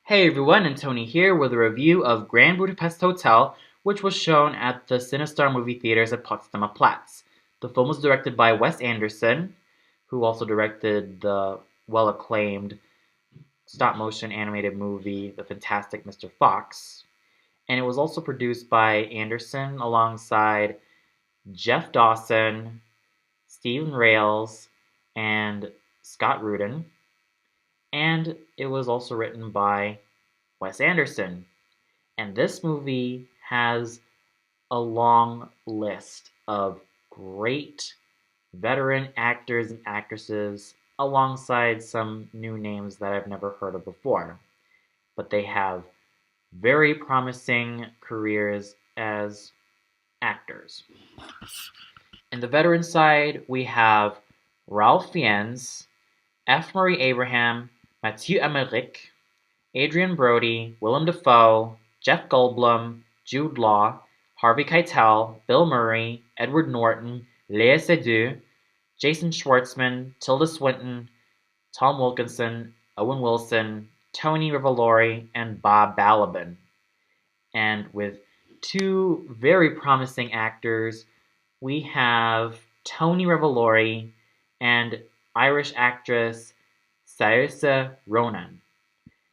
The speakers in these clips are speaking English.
Hey everyone, and Tony here with a review of Grand Budapest Hotel, which was shown at the CineStar movie theaters at Potsdamer Platz. The film was directed by Wes Anderson, who also directed the well-acclaimed stop-motion animated movie The Fantastic Mr. Fox, and it was also produced by Anderson alongside Jeff Dawson, Stephen Rails, and Scott Rudin, and it was also written by Wes Anderson. And this movie has a long list of great veteran actors and actresses alongside some new names that I've never heard of before. But they have very promising careers as actors. In the veteran side, we have Ralph Fiennes, F. Murray Abraham, Mathieu Amalric, Adrian Brody, Willem Dafoe, Jeff Goldblum, Jude Law, Harvey Keitel, Bill Murray, Edward Norton, Léa Seydoux, Jason Schwartzman, Tilda Swinton, Tom Wilkinson, Owen Wilson, Tony Revolori, and Bob Balaban. And with two very promising actors, we have Tony Revolori and Irish actress Saoirse Ronan.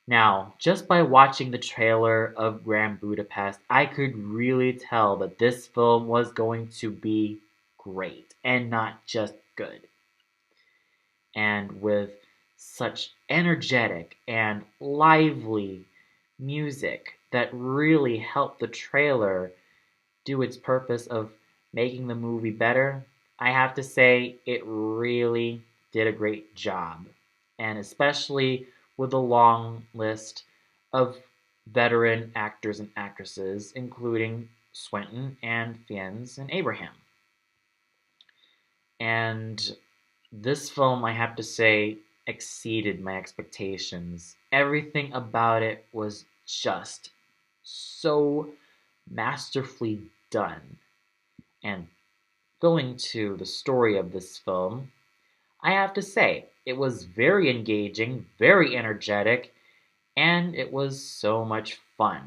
Now, just by watching the trailer of Grand Budapest, I could really tell that this film was going to be great and not just good. And with such energetic and lively music that really helped the trailer do its purpose of making the movie better, I have to say it really did a great job. And especially with a long list of veteran actors and actresses, including Swinton and Fiennes and Abraham. And this film, I have to say, exceeded my expectations. Everything about it was just so masterfully done. And going to the story of this film, I have to say, it was very engaging, very energetic, and it was so much fun.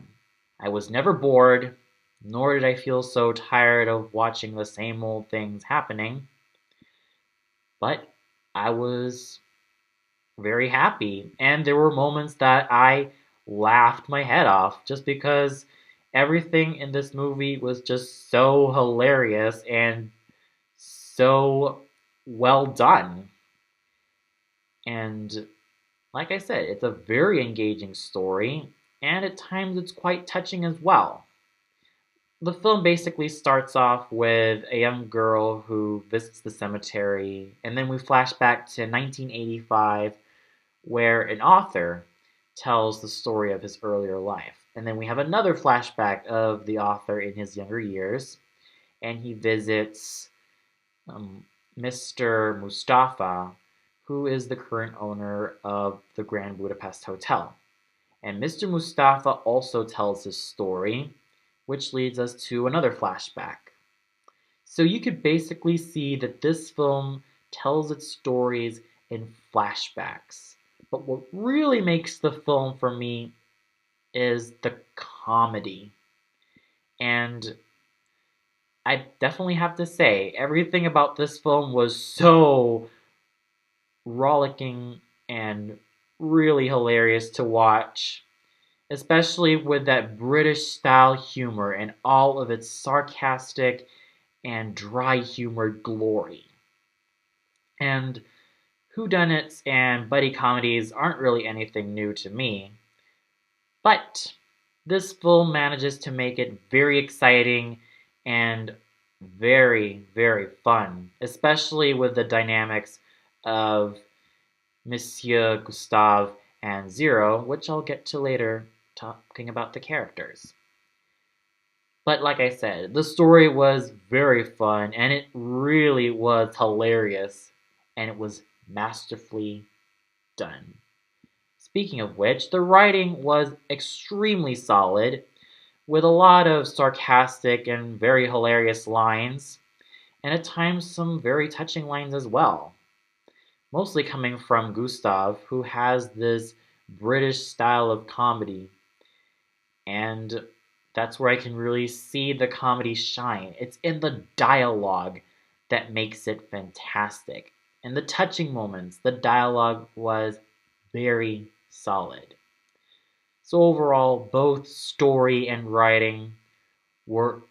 I was never bored, nor did I feel so tired of watching the same old things happening, but I was very happy, and there were moments that I laughed my head off just because everything in this movie was just so hilarious and so well done. And like I said, it's a very engaging story, and at times it's quite touching as well. The film basically starts off with a young girl who visits the cemetery, and then we flash back to 1985, where an author tells the story of his earlier life. And then we have another flashback of the author in his younger years, and he visits Mr. Mustafa, who is the current owner of the Grand Budapest Hotel. And Mr. Mustafa also tells his story, which leads us to another flashback. So you could basically see that this film tells its stories in flashbacks. But what really makes the film for me is the comedy. And I definitely have to say, everything about this film was so rollicking and really hilarious to watch, especially with that British style humor and all of its sarcastic and dry humor glory. And whodunits and buddy comedies aren't really anything new to me, but this film manages to make it very exciting and very, very fun, especially with the dynamics of Monsieur Gustave and Zero, which I'll get to later talking about the characters. But like I said, the story was very fun and it really was hilarious and it was masterfully done. Speaking of which, the writing was extremely solid with a lot of sarcastic and very hilarious lines, and at times some very touching lines as well. Mostly coming from Gustav, who has this British style of comedy. And that's where I can really see the comedy shine. It's in the dialogue that makes it fantastic. And the touching moments, the dialogue was very solid. So overall, both story and writing were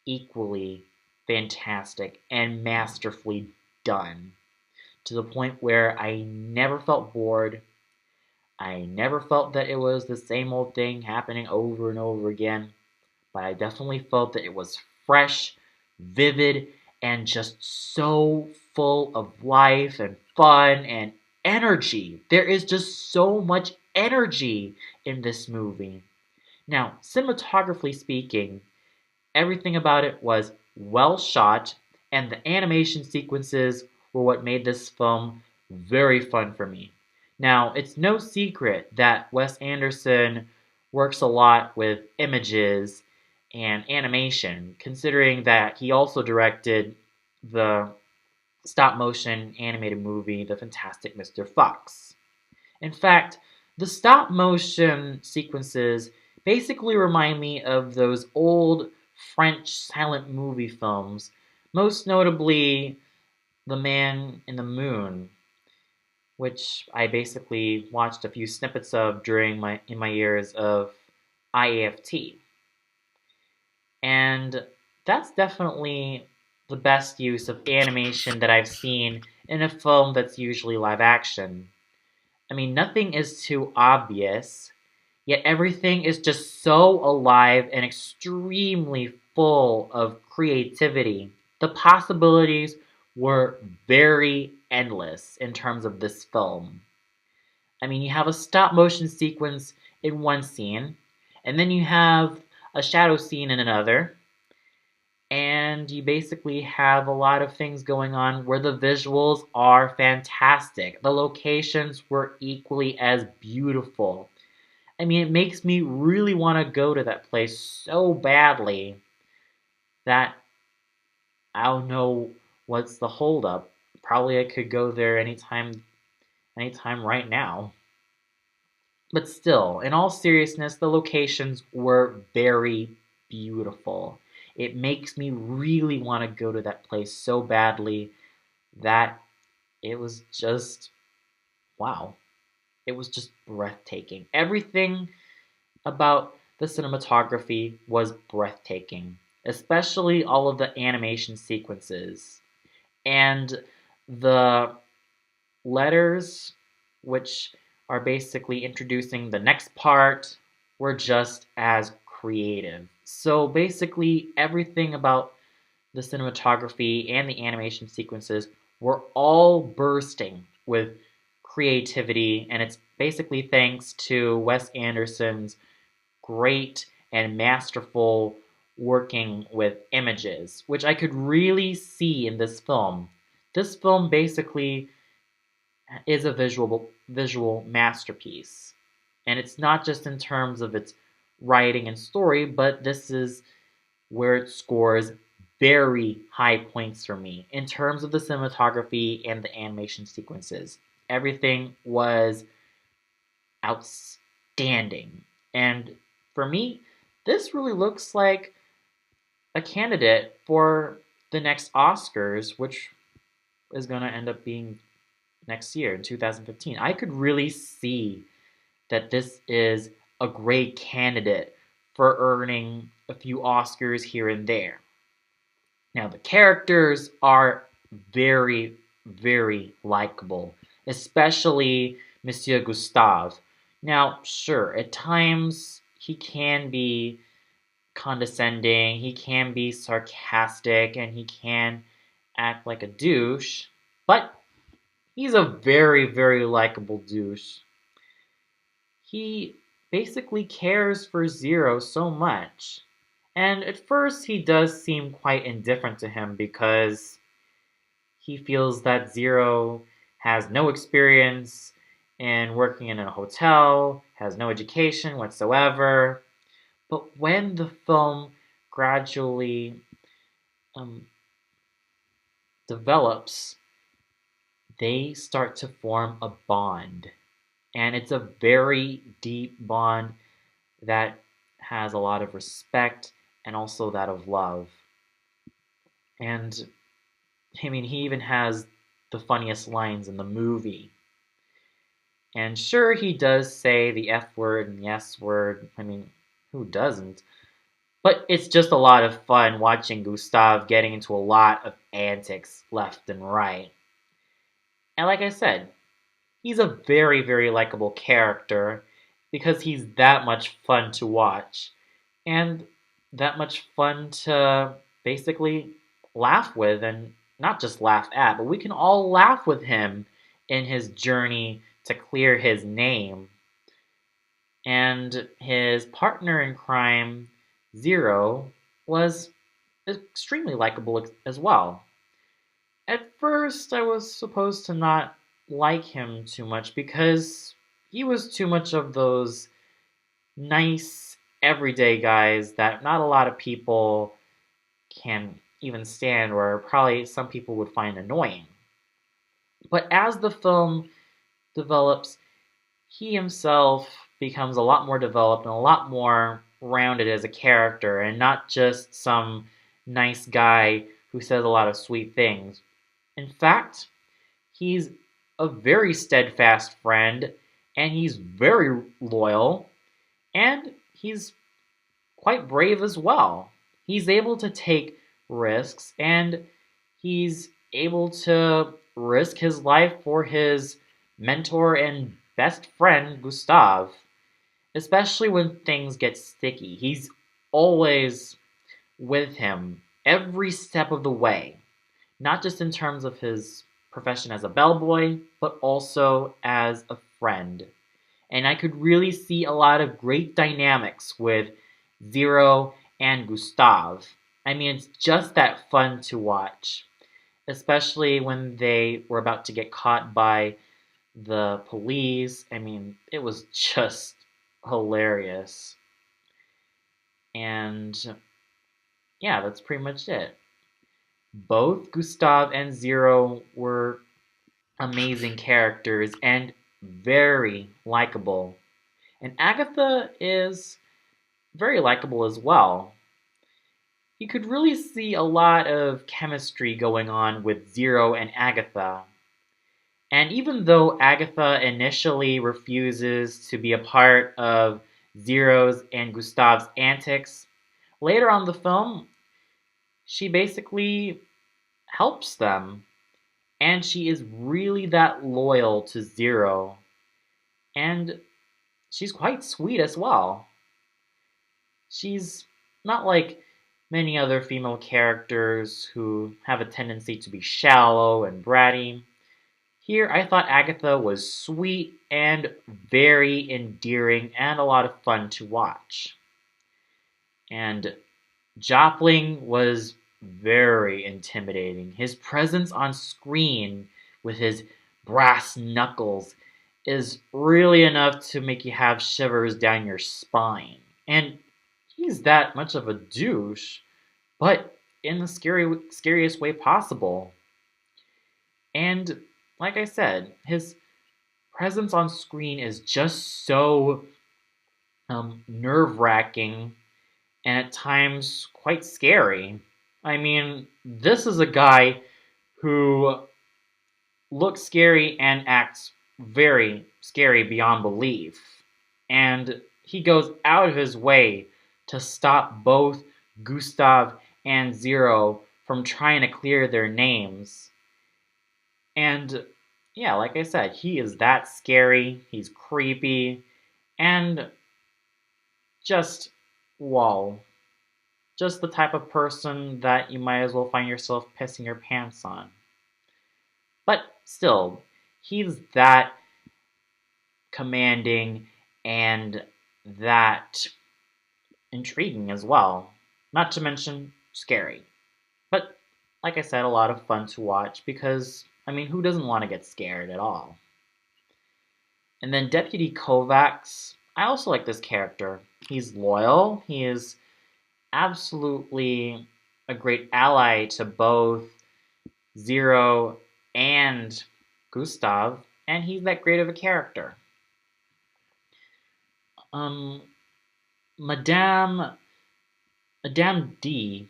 equally fantastic and masterfully done, to the point where I never felt bored. I never felt that it was the same old thing happening over and over again, but I definitely felt that it was fresh, vivid, and just so full of life and fun and energy. There is just so much energy in this movie. Now, cinematographically speaking, everything about it was well shot, and the animation sequences were what made this film very fun for me. Now, it's no secret that Wes Anderson works a lot with images and animation, considering that he also directed the stop motion animated movie, The Fantastic Mr. Fox. In fact, the stop motion sequences basically remind me of those old French silent movie films, most notably The Man in the Moon, which I basically watched a few snippets of during my years of IAFT. And that's definitely the best use of animation that I've seen in a film that's usually live action. I mean, nothing is too obvious, yet everything is just so alive and extremely full of creativity. The possibilities were very endless in terms of this film. I mean, you have a stop motion sequence in one scene, and then you have a shadow scene in another, and you basically have a lot of things going on where the visuals are fantastic. The locations were equally as beautiful. I mean, it makes me really want to go to that place so badly that I don't know what's the holdup. Probably I could go there anytime right now. But still, in all seriousness, the locations were very beautiful. It makes me really want to go to that place so badly that it was just wow. It was just breathtaking. Everything about the cinematography was breathtaking, especially all of the animation sequences and the letters, which are basically introducing the next part, were just as creative. So basically, everything about the cinematography and the animation sequences were all bursting with creativity, and it's basically thanks to Wes Anderson's great and masterful working with images, which I could really see in this film. This film basically is a visual masterpiece. And it's not just in terms of its writing and story, but this is where it scores very high points for me in terms of the cinematography and the animation sequences. Everything was outstanding. And for me, this really looks like a candidate for the next Oscars, which is going to end up being next year in 2015. I could really see that this is a great candidate for earning a few Oscars here and there. Now, the characters are very, very likable, especially Monsieur Gustave. Now, sure, at times he can be condescending, he can be sarcastic, and he can act like a douche, but he's a very, very likable douche. He basically cares for Zero so much. And at first, he does seem quite indifferent to him because he feels that Zero has no experience in working in a hotel, has no education whatsoever. But when the film gradually um, develops, they start to form a bond. And it's a very deep bond that has a lot of respect and also that of love. And I mean, he even has the funniest lines in the movie. And sure, he does say the F word and the S word. I mean, who doesn't? But it's just a lot of fun watching Gustav getting into a lot of antics left and right. And like I said, he's a very, very likable character because he's that much fun to watch and that much fun to basically laugh with, and not just laugh at, but we can all laugh with him in his journey to clear his name. And his partner in crime, Zero, was extremely likable as well. At first, I was supposed to not like him too much because he was too much of those nice, everyday guys that not a lot of people can even stand, or probably some people would find annoying. But as the film develops, he himself becomes a lot more developed and a lot more rounded as a character, and not just some nice guy who says a lot of sweet things. In fact, he's a very steadfast friend, and he's very loyal, and he's quite brave as well. He's able to take risks, and he's able to risk his life for his mentor and best friend, Gustav, especially when things get sticky. He's always with him every step of the way, not just in terms of his profession as a bellboy, but also as a friend. And I could really see a lot of great dynamics with Zero and Gustav. I mean, it's just that fun to watch, especially when they were about to get caught by the police. I mean, it was just hilarious. And yeah, that's pretty much it. Both Gustav and Zero were amazing characters and very likable. And Agatha is very likable as well. You could really see a lot of chemistry going on with Zero and Agatha. And even though Agatha initially refuses to be a part of Zero's and Gustav's antics, later on in the film, she basically helps them. And she is really that loyal to Zero. And she's quite sweet as well. She's not like many other female characters who have a tendency to be shallow and bratty. Here, I thought Agatha was sweet and very endearing and a lot of fun to watch. And Jopling was very intimidating. His presence on screen with his brass knuckles is really enough to make you have shivers down your spine. And he's that much of a douche, but in the scariest way possible. And like I said, his presence on screen is just so nerve wracking and at times quite scary. I mean, this is a guy who looks scary and acts very scary beyond belief. And he goes out of his way to stop both Gustav and Zero from trying to clear their names. And yeah, like I said, he is that scary, he's creepy, and just, whoa. Just the type of person that you might as well find yourself pissing your pants on. But still, he's that commanding and that intriguing as well. Not to mention scary. But like I said, a lot of fun to watch because, I mean, who doesn't want to get scared at all? And then Deputy Kovacs, I also like this character. He's loyal, he is absolutely a great ally to both Zero and Gustav, and he's that great of a character. Um, Madame Madame D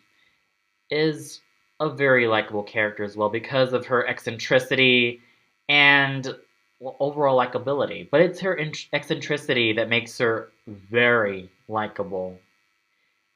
is a very likable character as well because of her eccentricity and well, overall likability. But it's her eccentricity that makes her very likable.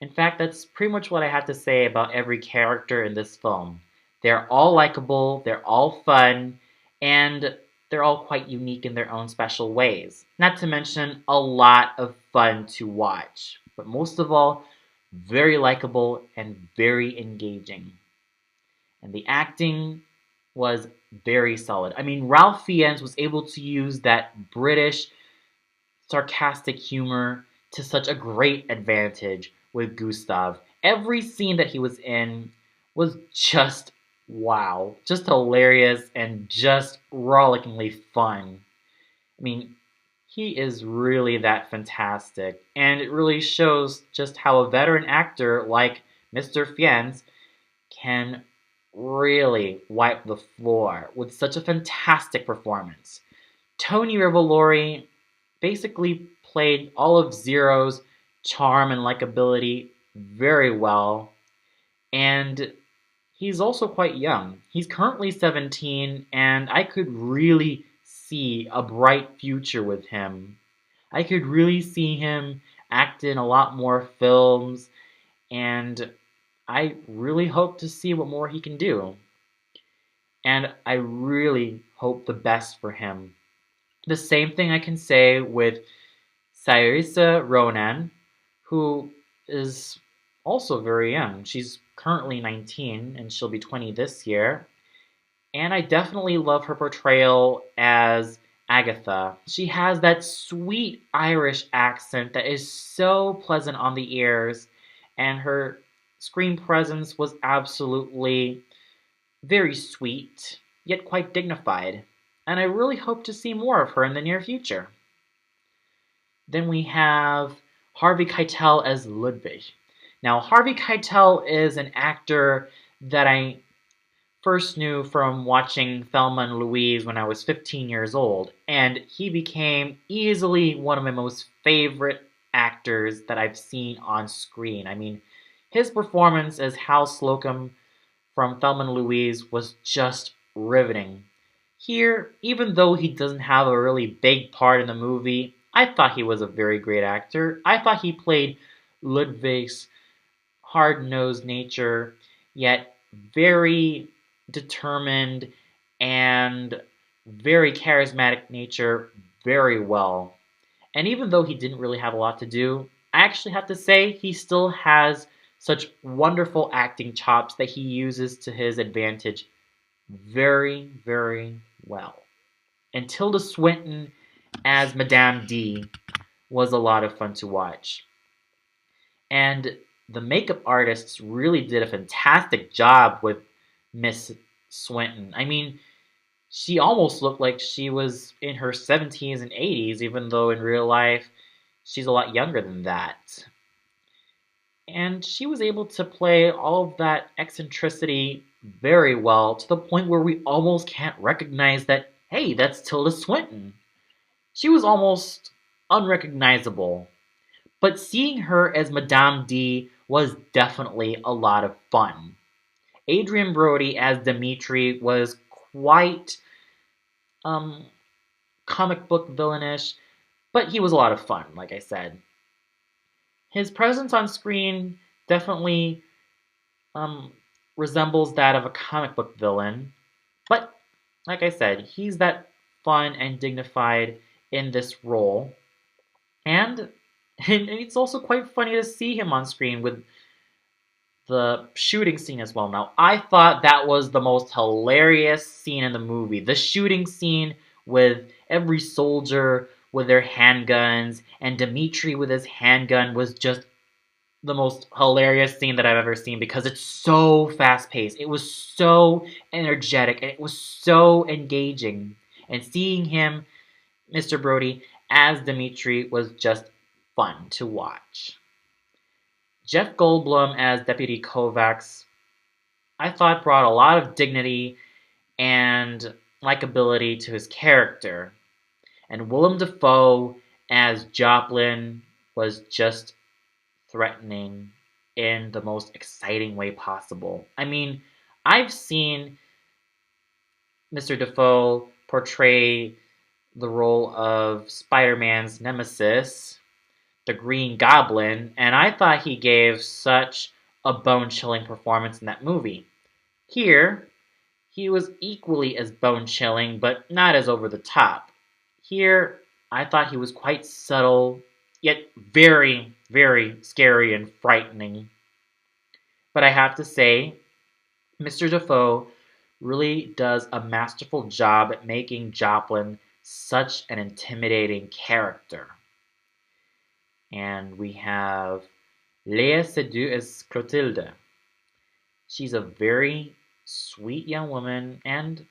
In fact, that's pretty much what I have to say about every character in this film. They're all likable, they're all fun, and they're all quite unique in their own special ways. Not to mention a lot of fun to watch. But most of all, very likable and very engaging. And the acting was very solid. I mean, Ralph Fiennes was able to use that British sarcastic humor to such a great advantage with Gustav. Every scene that he was in was just wow, just hilarious and just rollickingly fun. I mean, he is really that fantastic, and it really shows just how a veteran actor like Mr. Fiennes can really wipe the floor with such a fantastic performance. Tony Revolori basically played all of Zero's charm and likability very well, and he's also quite young. He's currently 17, and I could really see a bright future with him. I could really see him act in a lot more films, and I really hope to see what more he can do. And I really hope the best for him. The same thing I can say with Saoirse Ronan, who is also very young. She's currently 19 and she'll be 20 this year. And I definitely love her portrayal as Agatha. She has that sweet Irish accent that is so pleasant on the ears, and her screen presence was absolutely very sweet, yet quite dignified. And I really hope to see more of her in the near future. Then we have Harvey Keitel as Ludwig. Now, Harvey Keitel is an actor that I first knew from watching Thelma and Louise when I was 15 years old, and he became easily one of my most favorite actors that I've seen on screen. I mean, his performance as Hal Slocum from Thelma and Louise was just riveting. Here, even though he doesn't have a really big part in the movie, I thought he was a very great actor. I thought he played Ludwig's hard-nosed nature, yet very determined and very charismatic nature very well. And even though he didn't really have a lot to do, I actually have to say he still has such wonderful acting chops that he uses to his advantage very, very well. And Tilda Swinton as Madame D was a lot of fun to watch. And the makeup artists really did a fantastic job with Miss Swinton. I mean, she almost looked like she was in her 70s and 80s, even though in real life she's a lot younger than that. And she was able to play all of that eccentricity very well to the point where we almost can't recognize that, hey, that's Tilda Swinton. She was almost unrecognizable. But seeing her as Madame D was definitely a lot of fun. Adrian Brody as Dimitri was quite comic book villainish, but he was a lot of fun, like I said. His presence on screen definitely resembles that of a comic book villain, but like I said, he's that fun and dignified in this role. And it's also quite funny to see him on screen with the shooting scene as well. Now, I thought that was the most hilarious scene in the movie. The shooting scene with every soldier with their handguns and Dimitri with his handgun was just the most hilarious scene that I've ever seen because it's so fast-paced. It was so energetic and it was so engaging. And seeing him, Mr. Brody, as Dimitri was just fun to watch. Jeff Goldblum as Deputy Kovacs, I thought brought a lot of dignity and likability to his character. And Willem Dafoe as Joplin was just threatening in the most exciting way possible. I mean, I've seen Mr. Defoe portray the role of Spider-Man's nemesis, the Green Goblin, and I thought he gave such a bone-chilling performance in that movie. Here, he was equally as bone-chilling, but not as over the top. Here, I thought he was quite subtle, yet very, very scary and frightening. But I have to say, Mr. Defoe really does a masterful job at making Joplin such an intimidating character. And we have Léa Seydoux as Clotilde. She's a very sweet young woman, and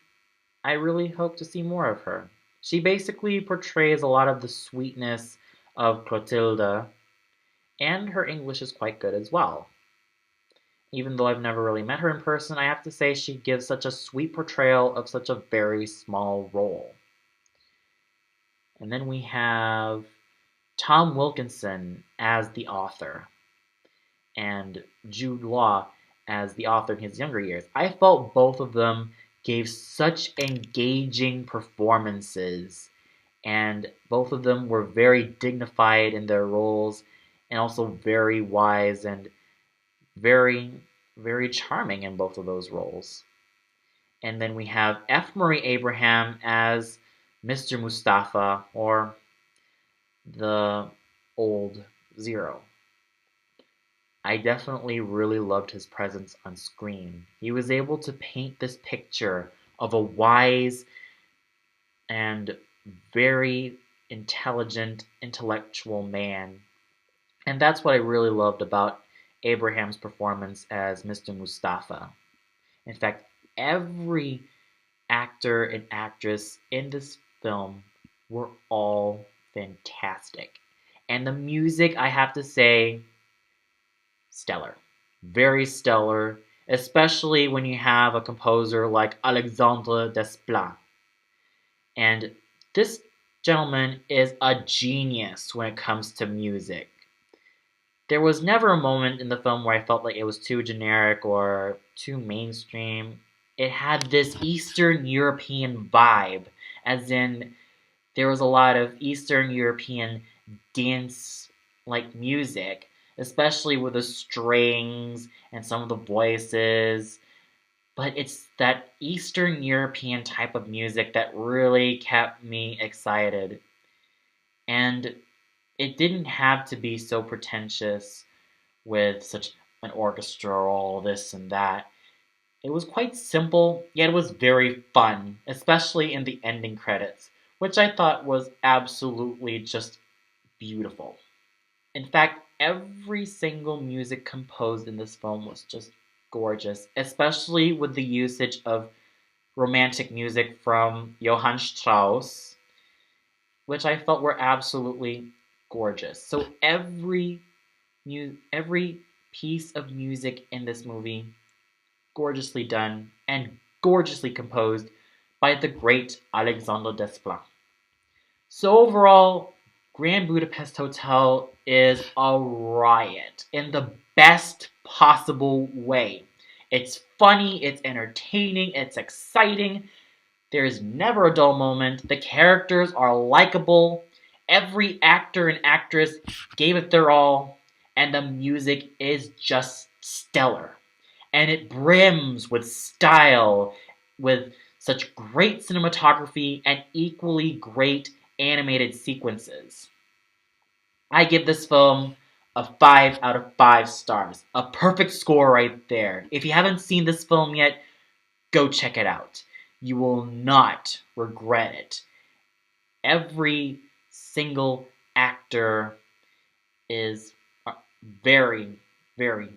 I really hope to see more of her. She basically portrays a lot of the sweetness of Clotilde, and her English is quite good as well. Even though I've never really met her in person, I have to say she gives such a sweet portrayal of such a very small role. And then we have Tom Wilkinson as the author, and Jude Law as the author in his younger years. I felt both of them gave such engaging performances, and both of them were very dignified in their roles, and also very wise and very, very charming in both of those roles. And then we have F. Murray Abraham as Mr. Mustafa, or the Old Zero. I definitely really loved his presence on screen. He was able to paint this picture of a wise and very intelligent, intellectual man. And that's what I really loved about Abraham's performance as Mr. Mustafa. In fact, every actor and actress in this film were all fantastic. And the music, I have to say, stellar. Very stellar, especially when you have a composer like Alexandre Desplat. And this gentleman is a genius when it comes to music. There was never a moment in the film where I felt like it was too generic or too mainstream. It had this Eastern European vibe, as in there was a lot of Eastern European dance-like music, especially with the strings and some of the voices. But it's that Eastern European type of music that really kept me excited. And it didn't have to be so pretentious with such an orchestra or all this and that. It was quite simple, yet it was very fun, especially in the ending credits, which I thought was absolutely just beautiful. In fact, every single music composed in this film was just gorgeous, especially with the usage of romantic music from Johann Strauss, which I felt were absolutely gorgeous. So every piece of music in this movie, gorgeously done and gorgeously composed by the great Alexandre Desplat. So overall, Grand Budapest Hotel is a riot in the best possible way. It's funny, it's entertaining, it's exciting. There's never a dull moment. The characters are likable. Every actor and actress gave it their all. And the music is just stellar. And it brims with style, with such great cinematography and equally great animated sequences. I give this film a 5 out of 5 stars. A perfect score right there. If you haven't seen this film yet, go check it out. You will not regret it. Every single actor is very, very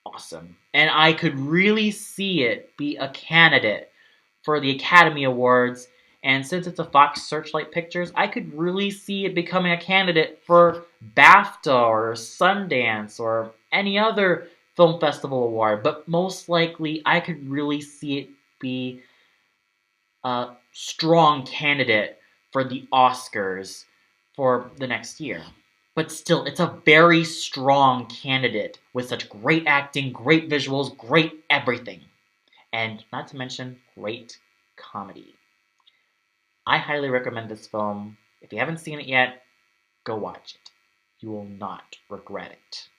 awesome. And I could really see it be a candidate for the Academy Awards. And since it's a Fox Searchlight Pictures, I could really see it becoming a candidate for BAFTA or Sundance or any other film festival award. But most likely, I could really see it be a strong candidate for the Oscars for the next year. but still, it's a very strong candidate with such great acting, great visuals, great everything. And not to mention, great comedy. I highly recommend this film. If you haven't seen it yet, go watch it. You will not regret it.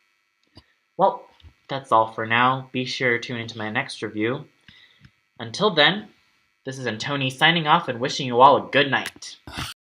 Well, that's all for now. Be sure to tune into my next review. Until then, this is Antoni signing off and wishing you all a good night.